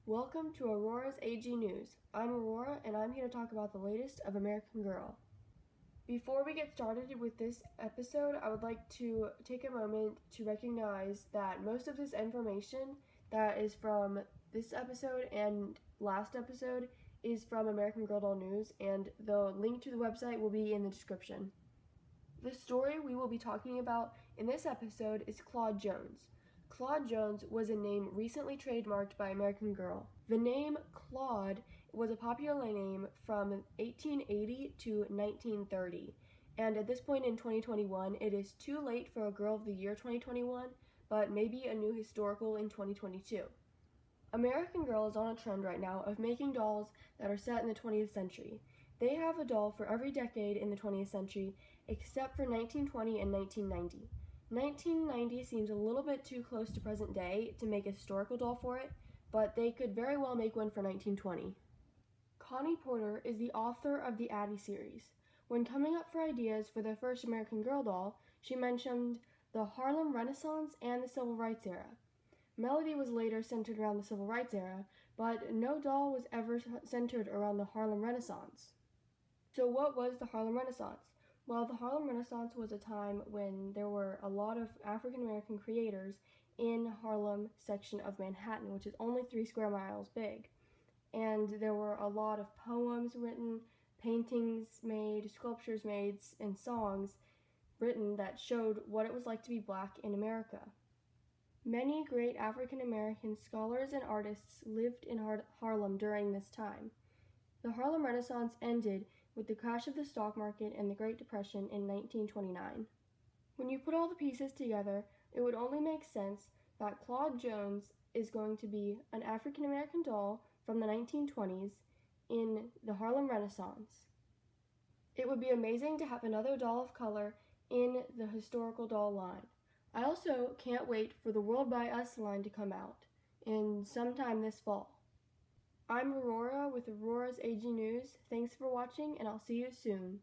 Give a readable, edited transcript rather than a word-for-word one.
Welcome to Aurora's AG News. I'm Aurora, and I'm here to talk about the latest of American Girl. Before we get started with this episode, I would like to take a moment to recognize that most of this information that is from this episode and last episode is from American Girl Doll News, and the link to the website will be in the description. The story we will be talking about in this episode is Claudie Jones. Claudie Jones was a name recently trademarked by American Girl. The name Claude was a popular name from 1880 to 1930, and at this point in 2021, it is too late for a Girl of the Year 2021, but maybe a new historical in 2022. American Girl is on a trend right now of making dolls that are set in the 20th century. They have a doll for every decade in the 20th century, except for 1920 and 1990. 1990 seems a little bit too close to present day to make a historical doll for it, but they could very well make one for 1920. Connie Porter is the author of the Addie series. When coming up for ideas for the first American Girl doll, she mentioned the Harlem Renaissance and the Civil Rights era. Melody was later centered around the Civil Rights era, but no doll was ever centered around the Harlem Renaissance. So what was the Harlem Renaissance? Well, the Harlem Renaissance was a time when there were a lot of African American creators in Harlem section of Manhattan, which is only 3 square miles big. And there were a lot of poems written, paintings made, sculptures made, and songs written that showed what it was like to be black in America. Many great African American scholars and artists lived in Harlem during this time. The Harlem Renaissance ended with the crash of the stock market and the Great Depression in 1929. When you put all the pieces together, it would only make sense that Claudie Jones is going to be an African American doll from the 1920s in the Harlem Renaissance. It would be amazing to have another doll of color in the historical doll line. I also can't wait for the World by Us line to come out in sometime this fall. I'm Aurora with Aurora's AG News. Thanks for watching, and I'll see you soon.